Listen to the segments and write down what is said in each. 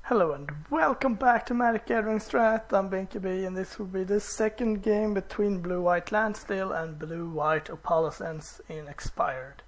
Hello and welcome back to Magic Gathering Strat. I'm BinkyB and this will be the second game between Blue-White Standstill and Blue-White Opalescence in Expired.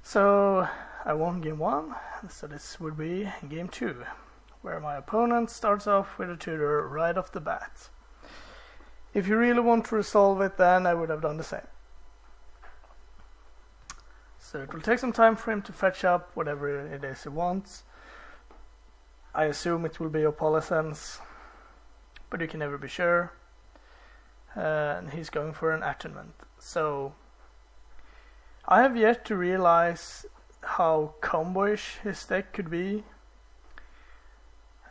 So I won game 1, so this would be game 2, where my opponent starts off with a tutor right off the bat. If you really want to resolve it, then I would have done the same. So it will take some time for him to fetch up whatever it is he wants. I assume it will be Opalescence, but you can never be sure. And he's going for an attunement. So I have yet to realize how combo-ish his deck could be.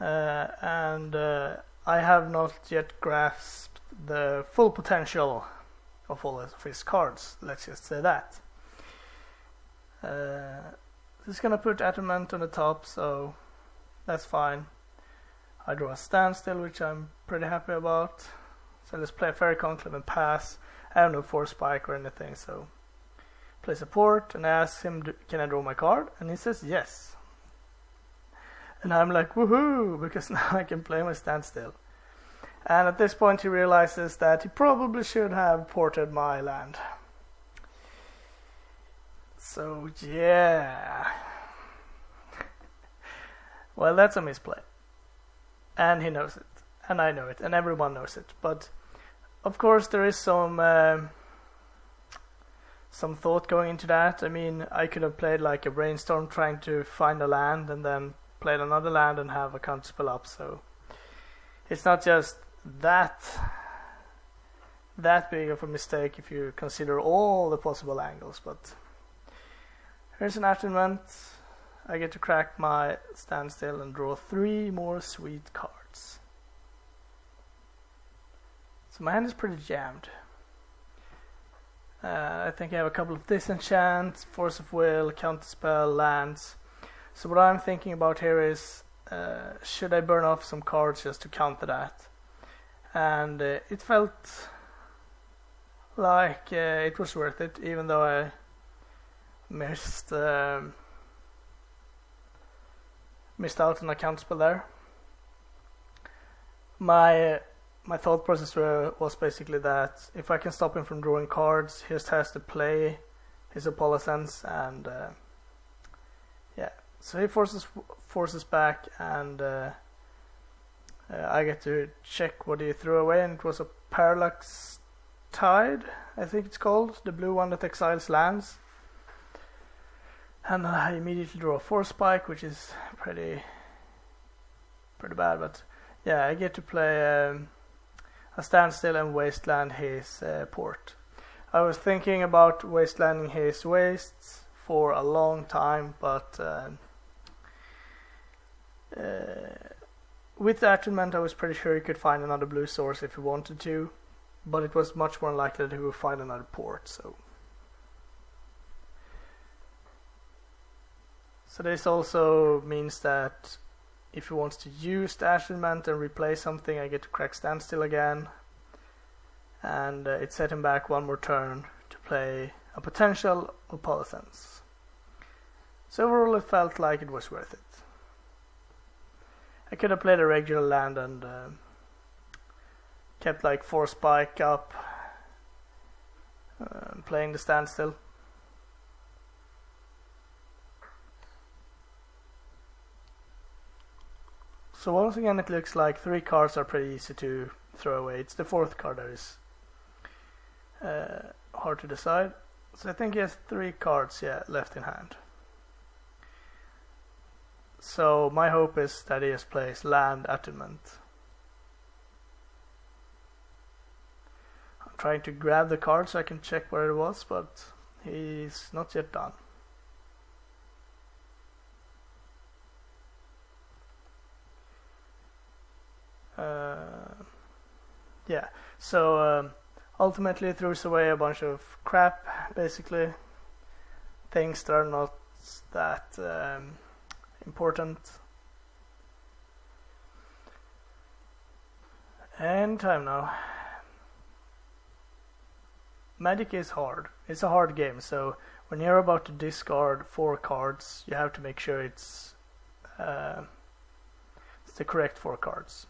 And I have not yet grasped the full potential of all of his cards. Let's just say that. He's gonna put attunement on the top, so that's fine. I draw a Standstill, which I'm pretty happy about. So let's play a Fairy Conclave and pass. I have no force spike or anything, so play support and I ask him, can I draw my card? And he says yes. And I'm like, woohoo, because now I can play my Standstill. And at this point he realizes that he probably should have ported my land. So yeah. Well, that's a misplay. And he knows it. And I know it. And everyone knows it. But, of course, there is some thought going into that. I mean, I could have played like a brainstorm trying to find a land and then played another land and have a counterspell up. So, it's not just that big of a mistake if you consider all the possible angles. But, here's an attunement. I get to crack my Standstill and draw 3 more sweet cards. So my hand is pretty jammed. I think I have a couple of disenchants, Force of Will, Counterspell, lands. So what I'm thinking about here is, should I burn off some cards just to counter that? And it felt like it was worth it, even though I missed out on a counterspell there. My thought process was basically that if I can stop him from drawing cards, he just has to play his Opalescence, and yeah. So he forces back, and I get to check what he threw away, and it was a Parallax Tide, I think it's called, the blue one that exiles lands. And I immediately draw a force spike, which is pretty bad. But yeah, I get to play a Standstill and wasteland his port. I was thinking about wastelanding his wastes for a long time, but with the attunement I was pretty sure he could find another blue source if he wanted to, but it was much more likely that he would find another port. So this also means that if he wants to use the attunement and replay something, I get to crack Standstill again. And it set him back one more turn to play a potential Opalescence. So overall it felt like it was worth it. I could have played a regular land and kept like 4 spike up, playing the Standstill. So once again it looks like 3 cards are pretty easy to throw away. It's the 4th card that is hard to decide. So I think he has 3 cards left in hand. So my hope is that he just plays land attunement. I'm trying to grab the card so I can check where it was, but he's not yet done. Yeah, so ultimately it throws away a bunch of crap, basically. Things that are not that important. And time now. Magic is hard. It's a hard game, so when you're about to discard 4 cards, you have to make sure it's the correct 4 cards.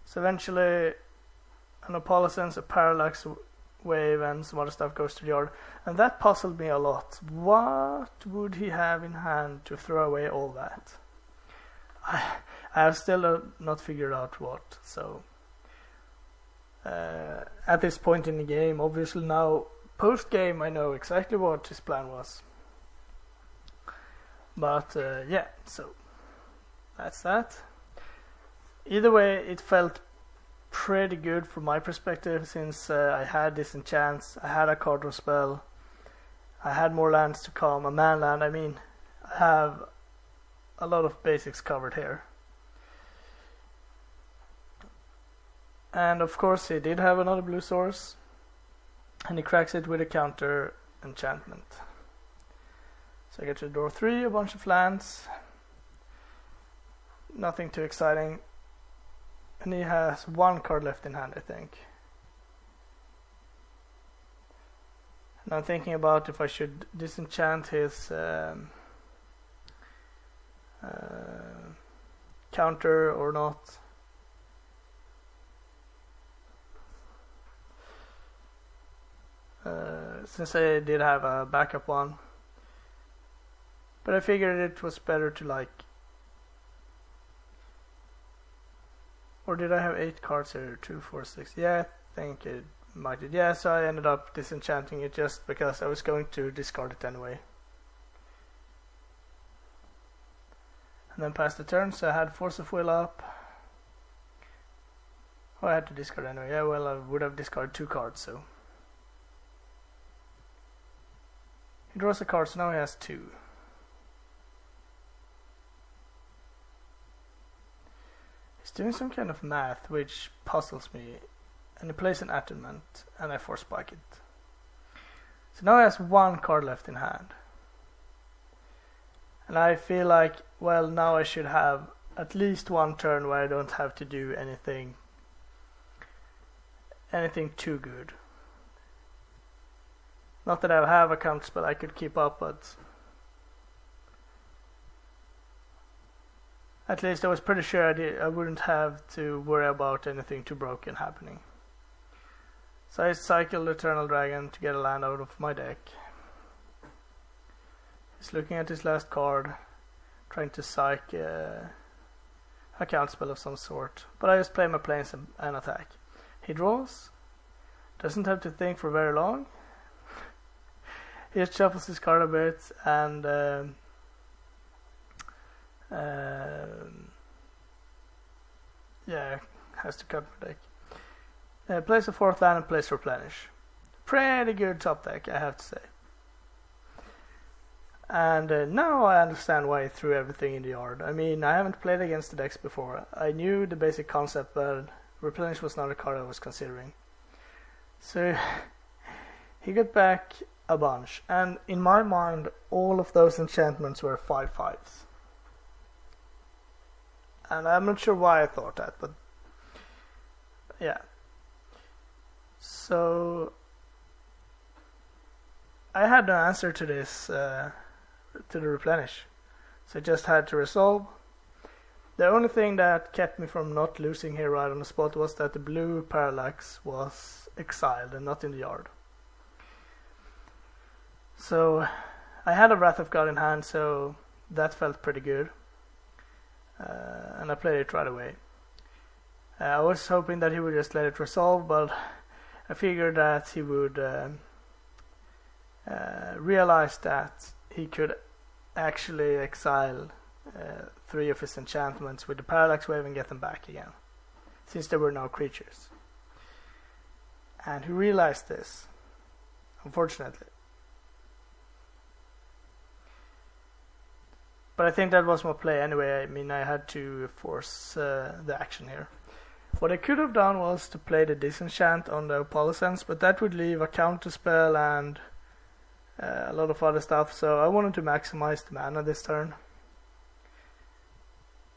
So eventually an Opalescence, a Parallax Wave and some other stuff goes to the yard, and that puzzled me a lot. What would he have in hand to throw away all that? I have still not figured out what. So at this point in the game, obviously now post game I know exactly what his plan was. But yeah, so that's that. Either way, it felt pretty good from my perspective, since I had disenchants, I had a card draw spell, I had more lands to come, a man land. I mean, I have a lot of basics covered here. And of course he did have another blue source, and he cracks it with a counter enchantment. So I get to draw 3, a bunch of lands, nothing too exciting. And he has 1 card left in hand, I think. And I'm thinking about if I should disenchant his counter or not. Since I did have a backup one. But I figured it was better to like... Or did I have 8 cards here? 2, 4, 6. Yeah, I think it might did. Yeah, so I ended up disenchanting it just because I was going to discard it anyway. And then pass the turn, so I had Force of Will up. Oh, I had to discard anyway. Yeah, well, I would have discarded 2 cards, so. He draws a card, so now he has 2. He's doing some kind of math which puzzles me, and he plays an Attunement, and I force spike it. So now he has 1 card left in hand. And I feel like, well, now I should have at least 1 turn where I don't have to do anything too good. Not that I have a counter spell I could keep up, but at least I was pretty sure I wouldn't have to worry about anything too broken happening. So I cycled Eternal Dragon to get a land out of my deck. He's looking at his last card, trying to psych a counter spell of some sort. But I just play my planes and attack. He draws, doesn't have to think for very long. He just shuffles his card a bit and yeah, has to cut my deck. Plays a 4th land and plays Replenish. Pretty good top deck, I have to say. And now I understand why he threw everything in the yard. I mean, I haven't played against the decks before. I knew the basic concept, but Replenish was not a card I was considering. So he got back a bunch, and in my mind all of those enchantments were 5/5s. And I'm not sure why I thought that, but yeah. So I had no answer to this, to the Replenish. So I just had to resolve. The only thing that kept me from not losing here right on the spot was that the blue Parallax was exiled and not in the yard. So I had a Wrath of God in hand, so that felt pretty good. And I played it right away. I was hoping that he would just let it resolve, but I figured that he would realize that he could actually exile 3 of his enchantments with the Parallax Wave and get them back again, since there were no creatures. And he realized this, unfortunately. But I think that was my play anyway. I mean, I had to force the action here. What I could have done was to play the Disenchant on the Opalescence, but that would leave a counter spell and a lot of other stuff, so I wanted to maximize the mana this turn.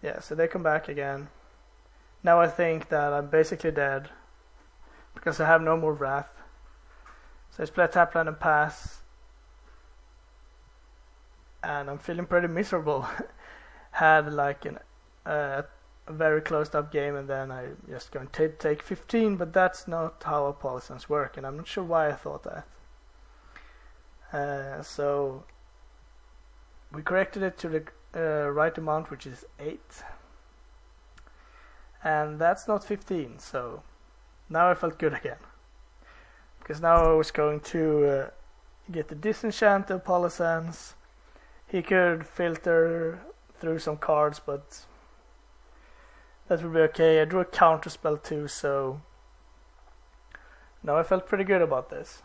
Yeah, so they come back again. Now I think that I'm basically dead, because I have no more Wrath. So I play tap land and pass. and I'm feeling pretty miserable. Had like a very closed up game, and then I just going to take 15, but that's not how Opalescence work, and I'm not sure why I thought that. So we corrected it to the right amount, which is 8, and that's not 15, so now I felt good again, because now I was going to get the disenchant of Opalescence. He could filter through some cards, but that would be okay. I drew a counter spell too, so now I felt pretty good about this.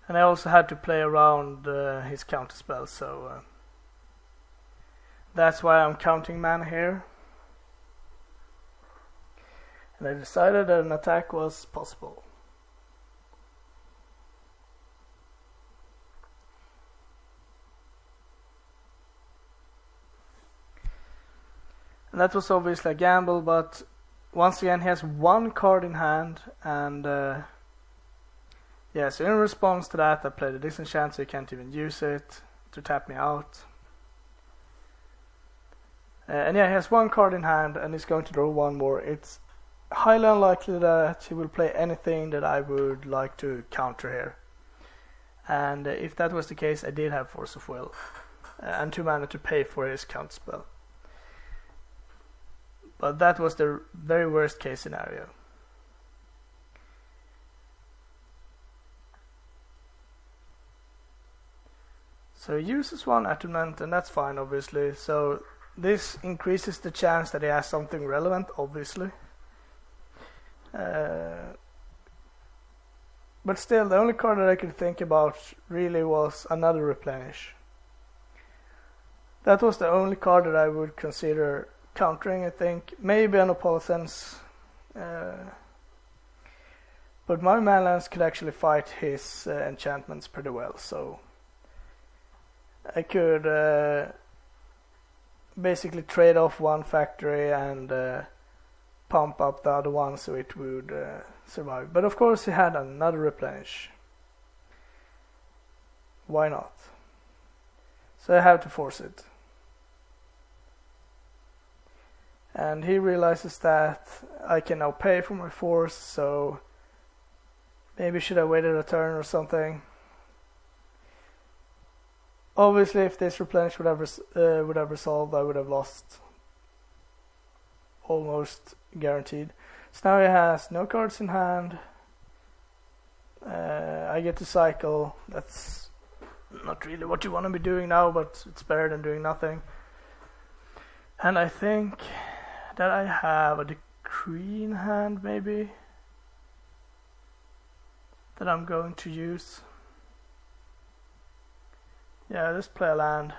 And I also had to play around his counter spell, so that's why I'm counting mana here. And I decided that an attack was possible. And that was obviously a gamble, but once again he has one card in hand, and yeah, so in response to that I played a disenchant, so he can't even use it to tap me out. And yeah, he has one card in hand and he's going to draw one more. It's highly unlikely that he will play anything that I would like to counter here. And if that was the case, I did have Force of Will and 2 mana to pay for his counter spell. But that was the very worst case scenario. So he uses 1 attunement, and that's fine obviously. So this increases the chance that he has something relevant, obviously. But still, the only card that I could think about really was another Replenish. That was the only card that I would consider countering, I think. Maybe an Opalescence. But my manlands could actually fight his enchantments pretty well, so I could basically trade off one factory and pump up the other one so it would survive. But of course he had another Replenish. Why not? So I have to force it. And he realizes that I can now pay for my force, so maybe should I waited a turn or something. Obviously, if this Replenish would have resolved, I would have lost. Almost guaranteed. So now he has no cards in hand. I get to cycle. That's not really what you want to be doing now, but it's better than doing nothing. And I think that I have a Decree in hand, maybe, that I'm going to use. Yeah, just play a land.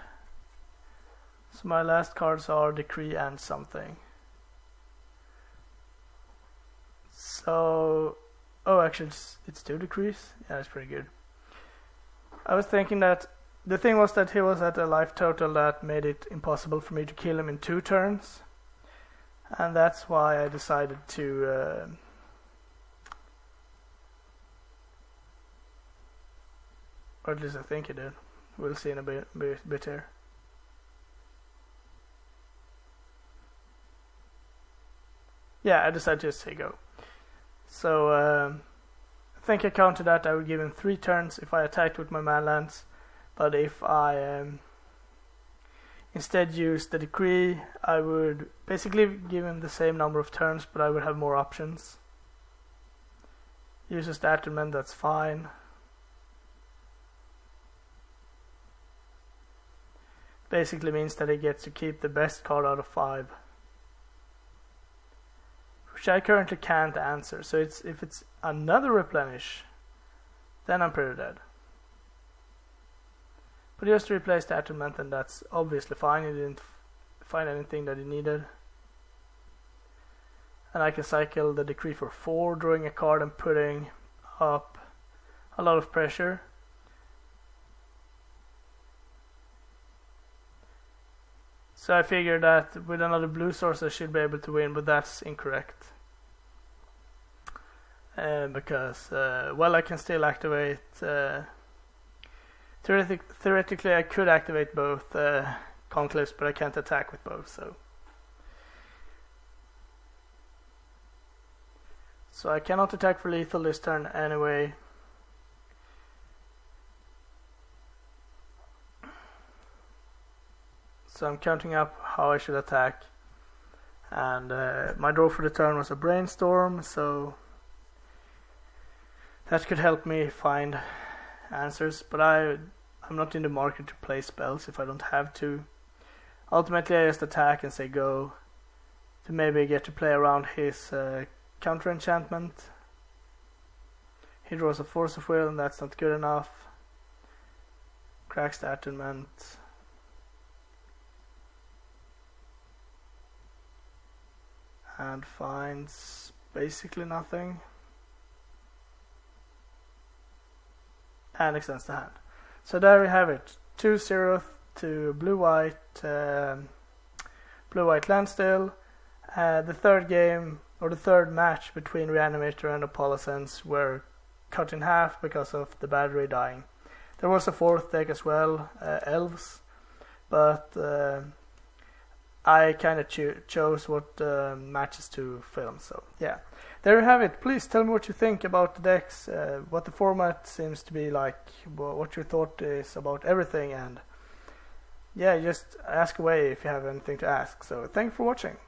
So my last cards are Decree and something. So, oh, actually it's 2 Decrees. Yeah, that's pretty good. I was thinking that the thing was that he was at a life total that made it impossible for me to kill him in 2 turns. And that's why I decided to or at least I think he did. We'll see in a bit here. Yeah, I decided to just say go. So I think I counted that I would give him 3 turns if I attacked with my manlands, but if I instead used the Decree, I would basically give him the same number of turns, but I would have more options. Uses the attunement, that's fine. Basically means that he gets to keep the best card out of 5, which I currently can't answer. So if it's another Replenish, then I'm pretty dead. But just replace the attunement, and that's obviously fine. He didn't find anything that he needed. And I can cycle the Decree for 4, drawing a card and putting up a lot of pressure. So I figured that with another blue source I should be able to win, but that's incorrect. because well, I can still activate. Theoretically, I could activate both conclaves, but I can't attack with both. So I cannot attack for lethal this turn anyway. So I'm counting up how I should attack. And my draw for the turn was a brainstorm, so that could help me find answers. But I'm not in the market to play spells if I don't have to. Ultimately, I just attack and say go to maybe get to play around his counter enchantment. He draws a Force of Will, and that's not good enough. Cracks the Attunement. And finds basically nothing. And extends the hand. So there we have it. 2-0 to blue-white Standstill. The third game, or the third match between Reanimator and Opalescence were cut in half because of the battery dying. There was a fourth deck as well, Elves, but I kind of chose what matches to film. So yeah, there you have it. Please tell me what you think about the decks, what the format seems to be like, what your thought is about everything, and yeah, just ask away if you have anything to ask. So thanks for watching.